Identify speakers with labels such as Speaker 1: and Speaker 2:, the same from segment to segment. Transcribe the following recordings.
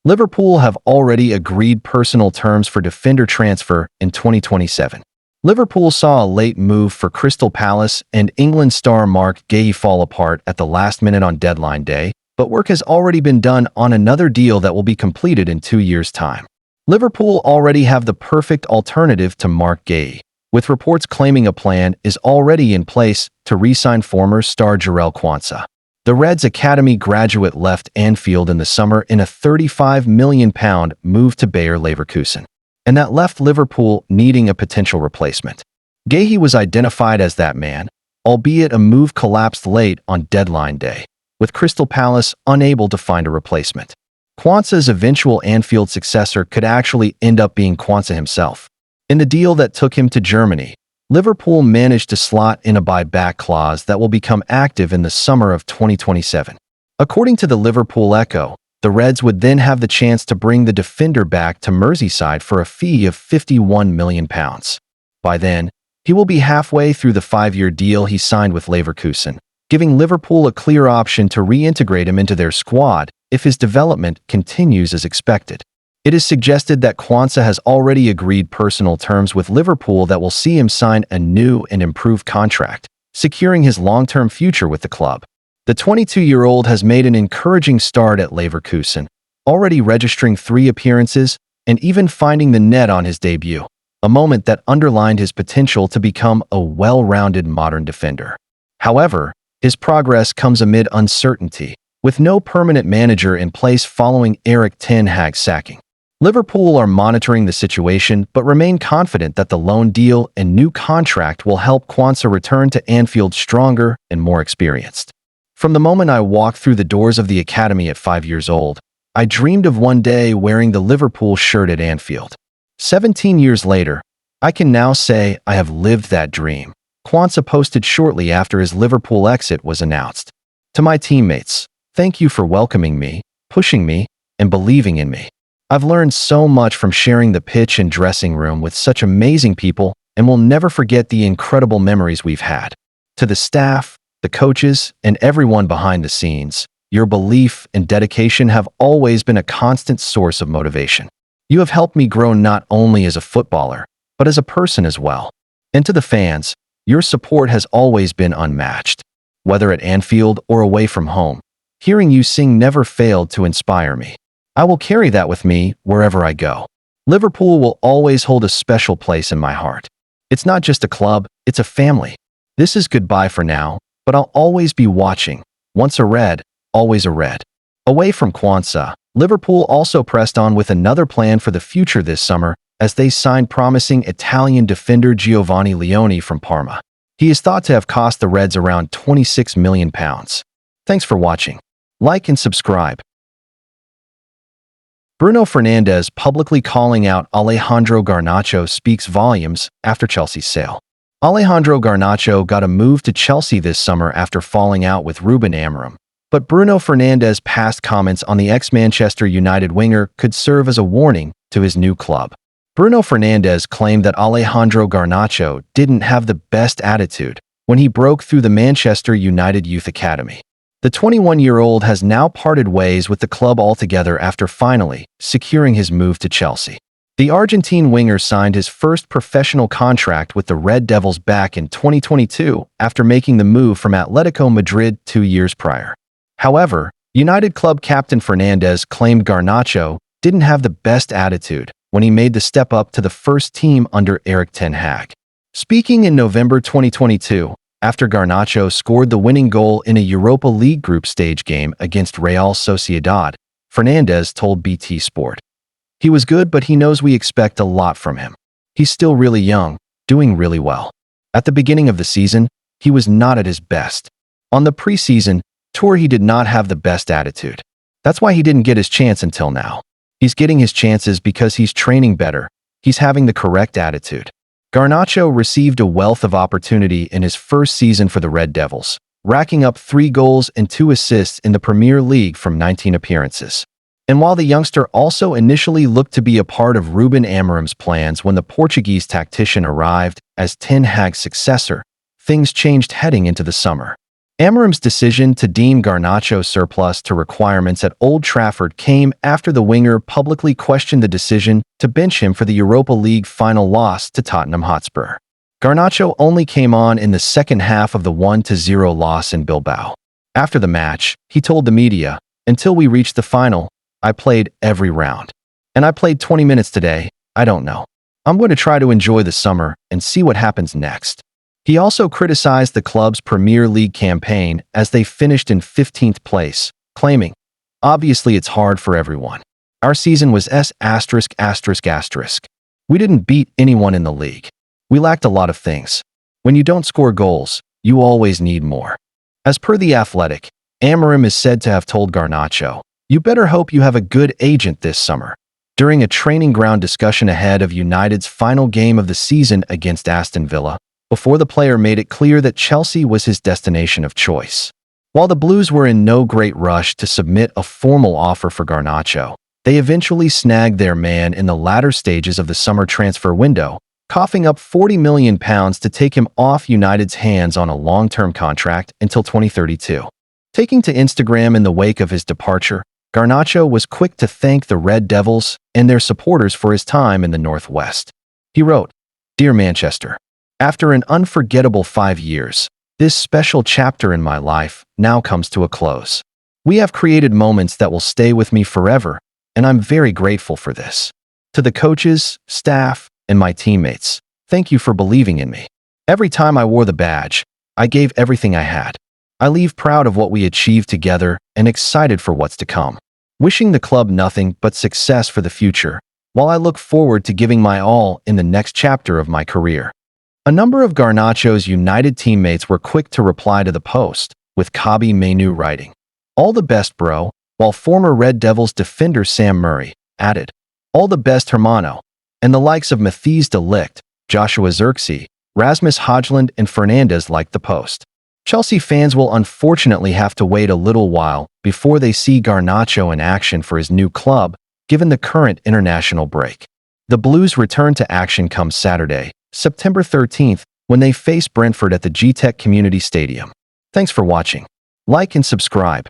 Speaker 1: Liverpool have already agreed personal terms for defender transfer in 2027. Liverpool saw a late move for Crystal Palace and England star Mark Guehi fall apart at the last minute on deadline day, but work has already been done on another deal that will be completed in 2 years' time. Liverpool already have the perfect alternative to Mark Guehi, with reports claiming a plan is already in place to re-sign former star Quansah. The Reds academy graduate left Anfield in the summer in a £35 million move to Bayer Leverkusen, and that left Liverpool needing a potential replacement. Guehi was identified as that man, albeit a move collapsed late on deadline day, with Crystal Palace unable to find a replacement. Quansah's eventual Anfield successor could actually end up being Quansah himself. In the deal that took him to Germany, Liverpool managed to slot in a buyback clause that will become active in the summer of 2027. According to the Liverpool Echo, the Reds would then have the chance to bring the defender back to Merseyside for a fee of £51 million. By then, he will be halfway through the 5-year deal he signed with Leverkusen, giving Liverpool a clear option to reintegrate him into their squad if his development continues as expected. It is suggested that Quansah has already agreed personal terms with Liverpool that will see him sign a new and improved contract, securing his long-term future with the club. The 22-year-old has made an encouraging start at Leverkusen, already registering 3 appearances and even finding the net on his debut, a moment that underlined his potential to become a well-rounded modern defender. However, his progress comes amid uncertainty, with no permanent manager in place following Erik ten Hag's sacking. Liverpool are monitoring the situation but remain confident that the loan deal and new contract will help Quansah return to Anfield stronger and more experienced. From the moment I walked through the doors of the academy at 5 years old, I dreamed of one day wearing the Liverpool shirt at Anfield. 17 years later, I can now say I have lived that dream, Quansah posted shortly after his Liverpool exit was announced. To my teammates, thank you for welcoming me, pushing me, and believing in me. I've learned so much from sharing the pitch and dressing room with such amazing people and will never forget the incredible memories we've had. To the staff, the coaches, and everyone behind the scenes, your belief and dedication have always been a constant source of motivation. You have helped me grow not only as a footballer, but as a person as well. And to the fans, your support has always been unmatched. Whether at Anfield or away from home, hearing you sing never failed to inspire me. I will carry that with me wherever I go. Liverpool will always hold a special place in my heart. It's not just a club, it's a family. This is goodbye for now, but I'll always be watching. Once a Red, always a Red. Away from Quansah, Liverpool also pressed on with another plan for the future this summer as they signed promising Italian defender Giovanni Leone from Parma. He is thought to have cost the Reds around £26 million. Thanks for watching. Like and subscribe. Bruno Fernandes publicly calling out Alejandro Garnacho speaks volumes after Chelsea's sale. Alejandro Garnacho got a move to Chelsea this summer after falling out with Ruben Amorim, but Bruno Fernandes' past comments on the ex-Manchester United winger could serve as a warning to his new club. Bruno Fernandes claimed that Alejandro Garnacho didn't have the best attitude when he broke through the Manchester United Youth Academy. The 21-year-old has now parted ways with the club altogether after finally securing his move to Chelsea. The Argentine winger signed his first professional contract with the Red Devils back in 2022 after making the move from Atletico Madrid 2 years prior. However, United club captain Fernandes claimed Garnacho didn't have the best attitude when he made the step up to the first team under Erik ten Hag. Speaking in November 2022, after Garnacho scored the winning goal in a Europa League group stage game against Real Sociedad, Fernandes told BT Sport, "He was good, but he knows we expect a lot from him. He's still really young, doing really well. At the beginning of the season, he was not at his best. On the preseason tour, he did not have the best attitude. That's why he didn't get his chance until now. He's getting his chances because he's training better. He's having the correct attitude." Garnacho received a wealth of opportunity in his first season for the Red Devils, racking up 3 goals and 2 assists in the Premier League from 19 appearances. And while the youngster also initially looked to be a part of Ruben Amorim's plans when the Portuguese tactician arrived as Ten Hag's successor, things changed heading into the summer. Amorim's decision to deem Garnacho surplus to requirements at Old Trafford came after the winger publicly questioned the decision to bench him for the Europa League final loss to Tottenham Hotspur. Garnacho only came on in the second half of the 1-0 loss in Bilbao. After the match, he told the media, "Until we reached the final, I played every round. And I played 20 minutes today, I don't know. I'm going to try to enjoy the summer and see what happens next." He also criticized the club's Premier League campaign as they finished in 15th place, claiming, "Obviously it's hard for everyone. Our season was S******. We didn't beat anyone in the league. We lacked a lot of things. When you don't score goals, you always need more." As per The Athletic, Amorim is said to have told Garnacho, "You better hope you have a good agent this summer," during a training ground discussion ahead of United's final game of the season against Aston Villa, before the player made it clear that Chelsea was his destination of choice. While the Blues were in no great rush to submit a formal offer for Garnacho, they eventually snagged their man in the latter stages of the summer transfer window, coughing up £40 million to take him off United's hands on a long-term contract until 2032. Taking to Instagram in the wake of his departure, Garnacho was quick to thank the Red Devils and their supporters for his time in the Northwest. He wrote, "Dear Manchester, after an unforgettable 5 years, this special chapter in my life now comes to a close. We have created moments that will stay with me forever, and I'm very grateful for this. To the coaches, staff, and my teammates, thank you for believing in me. Every time I wore the badge, I gave everything I had. I leave proud of what we achieved together and excited for what's to come. Wishing the club nothing but success for the future, while I look forward to giving my all in the next chapter of my career." A number of Garnacho's United teammates were quick to reply to the post, with Kobbie Mainoo writing, "All the best, bro," while former Red Devils defender Sam Murray added, "All the best, hermano," and the likes of Matthijs de Ligt, Joshua Zirkzee, Rasmus Højlund, and Fernandes liked the post. Chelsea fans will unfortunately have to wait a little while before they see Garnacho in action for his new club, given the current international break. The Blues return to action come Saturday, September 13th, when they face Brentford at the G-Tech Community Stadium. Thanks for watching. Like and subscribe.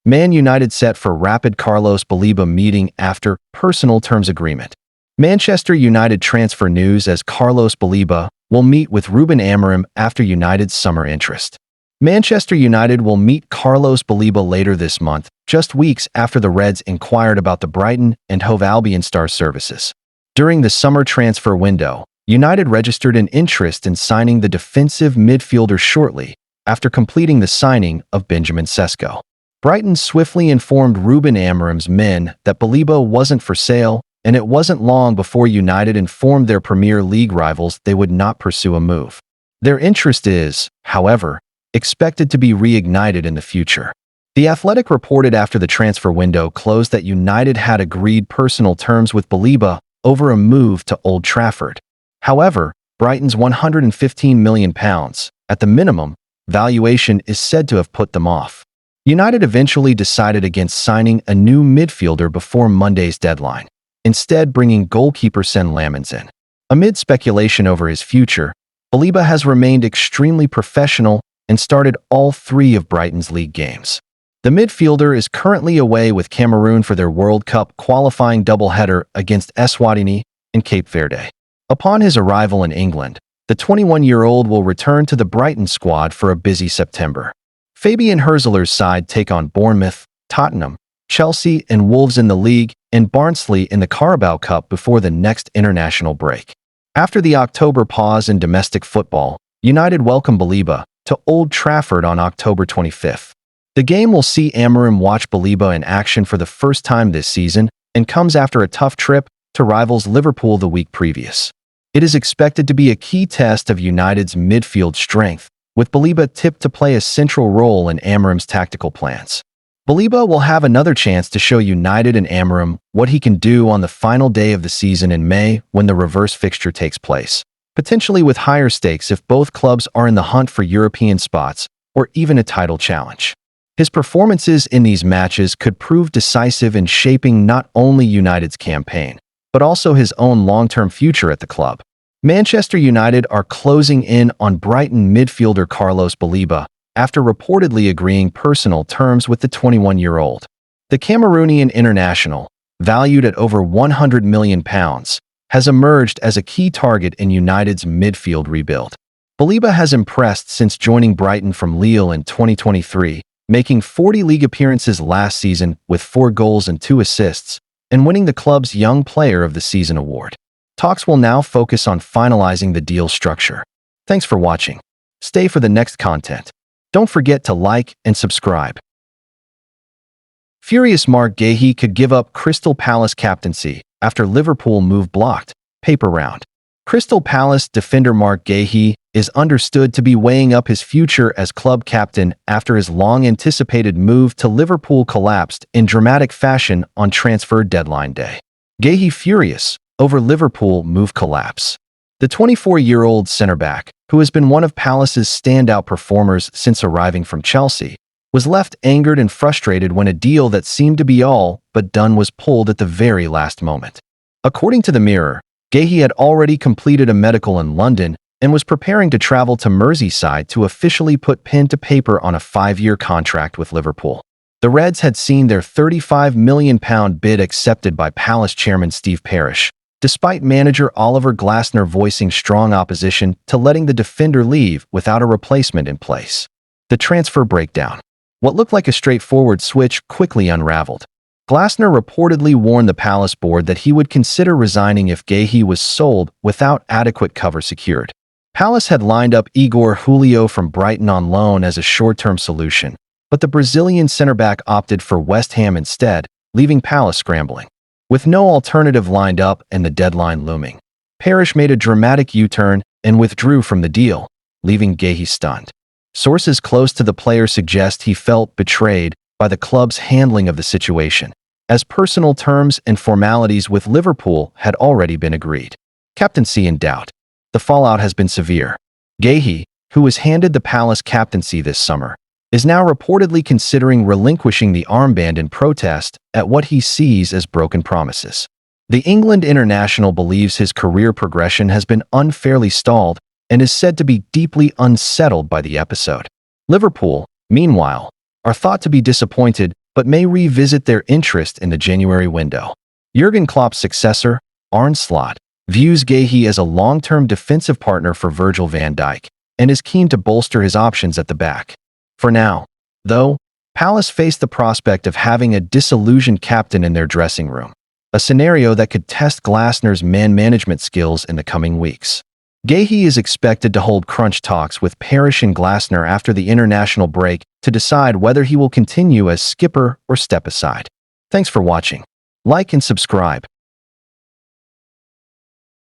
Speaker 1: Man United set for rapid Carlos Baleba meeting after personal terms agreement. Manchester United transfer news as Carlos Baleba will meet with Ruben Amorim after United's summer interest. Manchester United will meet Carlos Baleba later this month, just weeks after the Reds inquired about the Brighton and Hove Albion star services. During the summer transfer window, United registered an interest in signing the defensive midfielder shortly after completing the signing of Benjamin Sesko. Brighton swiftly informed Ruben Amorim's men that Baleba wasn't for sale, and it wasn't long before United informed their Premier League rivals they would not pursue a move. Their interest is, however, expected to be reignited in the future. The Athletic reported after the transfer window closed that United had agreed personal terms with Baleba over a move to Old Trafford. However, Brighton's £115 million, at the minimum, valuation is said to have put them off. United eventually decided against signing a new midfielder before Monday's deadline, instead bringing goalkeeper Sen Lammens in. Amid speculation over his future, Baleba has remained extremely professional and started all 3 of Brighton's league games. The midfielder is currently away with Cameroon for their World Cup qualifying doubleheader against Eswatini and Cape Verde. Upon his arrival in England, the 21-year-old will return to the Brighton squad for a busy September. Fabian Hürzeler's side take on Bournemouth, Tottenham, Chelsea, and Wolves in the league, and Barnsley in the Carabao Cup before the next international break. After the October pause in domestic football, United welcome Baleba to Old Trafford on October 25th. The game will see Amorim watch Baleba in action for the first time this season and comes after a tough trip to rivals Liverpool the week previous. It is expected to be a key test of United's midfield strength, with Baleba tipped to play a central role in Amorim's tactical plans. Baleba will have another chance to show United and Amorim what he can do on the final day of the season in May when the reverse fixture takes place, potentially with higher stakes if both clubs are in the hunt for European spots or even a title challenge. His performances in these matches could prove decisive in shaping not only United's campaign, but also his own long-term future at the club. Manchester United are closing in on Brighton midfielder Carlos Baleba after reportedly agreeing personal terms with the 21-year-old. The Cameroonian international, valued at over £100 million, has emerged as a key target in United's midfield rebuild. Baleba has impressed since joining Brighton from Lille in 2023, making 40 league appearances last season with 4 goals and 2 assists, and winning the club's Young Player of the Season award. Talks will now focus on finalizing the deal structure. Thanks for watching. Stay for the next content. Don't forget to like and subscribe. Furious Marc Guehi could give up Crystal Palace captaincy after Liverpool move blocked. Paper round. Crystal Palace defender Marc Guehi is understood to be weighing up his future as club captain after his long-anticipated move to Liverpool collapsed in dramatic fashion on transfer deadline day. Guehi furious over Liverpool move collapse. The 24-year-old centre-back, who has been one of Palace's standout performers since arriving from Chelsea, was left angered and frustrated when a deal that seemed to be all but done was pulled at the very last moment. According to the Mirror, Guehi had already completed a medical in London and was preparing to travel to Merseyside to officially put pen to paper on a 5-year contract with Liverpool. The Reds had seen their £35 million bid accepted by Palace chairman Steve Parish, despite manager Oliver Glasner voicing strong opposition to letting the defender leave without a replacement in place. The transfer breakdown. What looked like a straightforward switch quickly unraveled. Glasner reportedly warned the Palace board that he would consider resigning if Guehi was sold without adequate cover secured. Palace had lined up Igor Julio from Brighton on loan as a short-term solution, but the Brazilian centre-back opted for West Ham instead, leaving Palace scrambling. With no alternative lined up and the deadline looming, Parish made a dramatic U-turn and withdrew from the deal, leaving Guehi stunned. Sources close to the player suggest he felt betrayed by the club's handling of the situation, as personal terms and formalities with Liverpool had already been agreed. Captaincy in doubt. The fallout has been severe. Guehi, who was handed the Palace captaincy this summer, is now reportedly considering relinquishing the armband in protest at what he sees as broken promises. The England international believes his career progression has been unfairly stalled and is said to be deeply unsettled by the episode. Liverpool, meanwhile, are thought to be disappointed but may revisit their interest in the January window. Jurgen Klopp's successor, Arne Slot, views Guehi as a long-term defensive partner for Virgil van Dijk and is keen to bolster his options at the back. For now, though, Palace face the prospect of having a disillusioned captain in their dressing room, a scenario that could test Glasner's man management skills in the coming weeks. Guehi is expected to hold crunch talks with Parish and Glasner after the international break to decide whether he will continue as skipper or step aside. Thanks for watching. Like and subscribe.